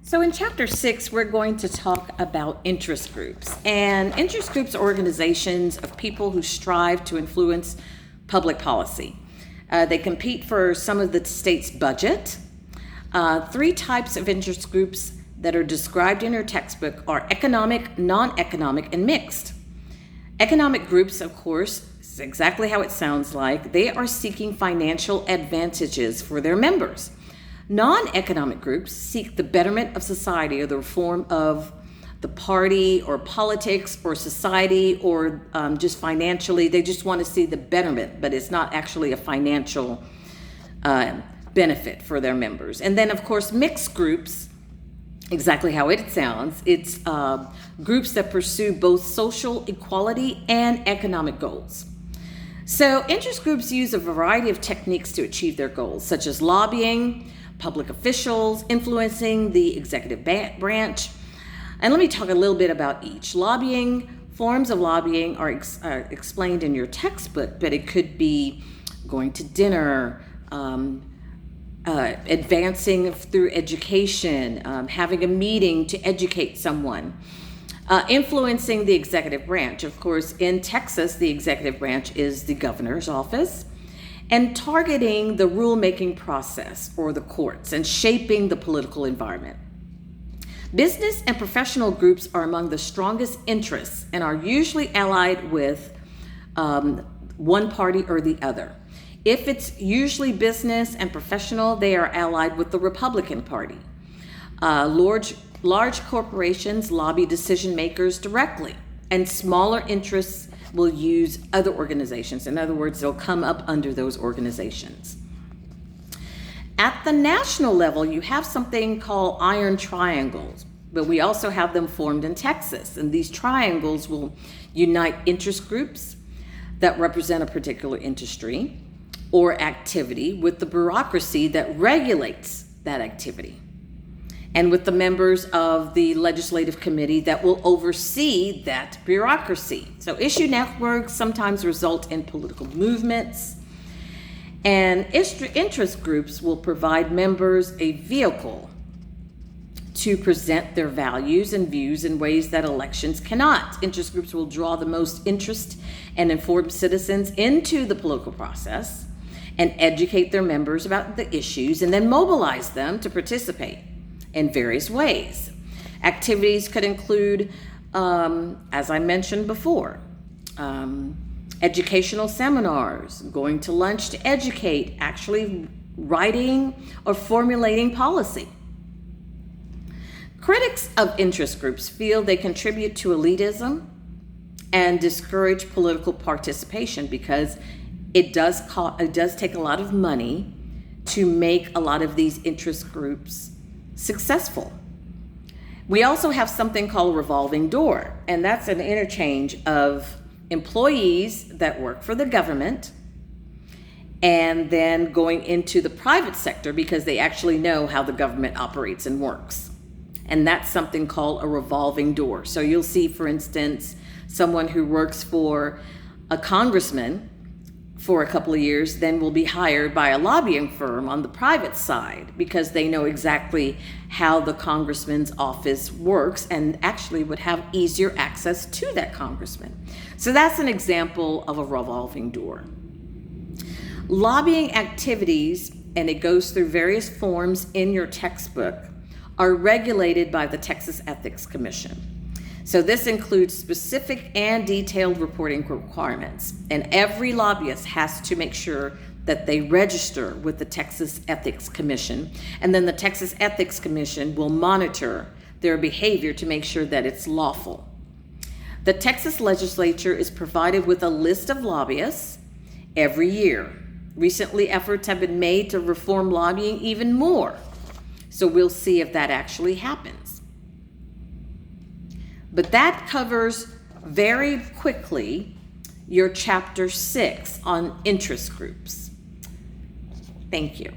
So in Chapter 6, we're going to talk about interest groups. And interest groups are organizations of people who strive to influence public policy. They compete for some of the state's budget. Three types of interest groups that are described in your textbook are economic, non-economic, and mixed. Economic groups, of course, is exactly how it sounds like. They are seeking financial advantages for their members. Non-economic groups seek the betterment of society or the reform of the party or politics or society or just financially. They just want to see the betterment, but it's not actually a financial benefit for their members. And then, of course, mixed groups, exactly how it sounds. It's groups that pursue both social equality and economic goals. So interest groups use a variety of techniques to achieve their goals, such as lobbying, public officials, influencing the executive branch. And let me talk a little bit about each. Forms of lobbying are explained in your textbook, but it could be going to dinner, advancing through education, having a meeting to educate someone, influencing the executive branch. Of course, in Texas, the executive branch is the governor's office, and targeting the rulemaking process or the courts and shaping the political environment. Business and professional groups are among the strongest interests and are usually allied with one party or the other. If it's usually business and professional, they are allied with the Republican Party. Large corporations lobby decision makers directly, and smaller interests will use other organizations. In other words, they'll come up under those organizations. At the national level, you have something called iron triangles, but we also have them formed in Texas. And these triangles will unite interest groups that represent a particular industry or activity with the bureaucracy that regulates that activity, and with the members of the legislative committee that will oversee that bureaucracy. So issue networks sometimes result in political movements, and interest groups will provide members a vehicle to present their values and views in ways that elections cannot. Interest groups will draw the most interest and informed citizens into the political process and educate their members about the issues and then mobilize them to participate in various ways. Activities could include, as I mentioned before, educational seminars, going to lunch to educate, actually writing or formulating policy. Critics of interest groups feel they contribute to elitism and discourage political participation because it does take a lot of money to make a lot of these interest groups successful. We also have something called a revolving door, and that's an interchange of employees that work for the government and then going into the private sector because they actually know how the government operates and works. And that's something called a revolving door. So you'll see, for instance, someone who works for a congressman for a couple of years then will be hired by a lobbying firm on the private side because they know exactly how the congressman's office works and actually would have easier access to that congressman. So that's an example of a revolving door. Lobbying activities, and it goes through various forms in your textbook, are regulated by the Texas Ethics Commission. So this includes specific and detailed reporting requirements, and every lobbyist has to make sure that they register with the Texas Ethics Commission, and then the Texas Ethics Commission will monitor their behavior to make sure that it's lawful. The Texas legislature is provided with a list of lobbyists every year. Recently, efforts have been made to reform lobbying even more, so we'll see if that actually happens. But that covers very quickly your Chapter 6 on interest groups. Thank you.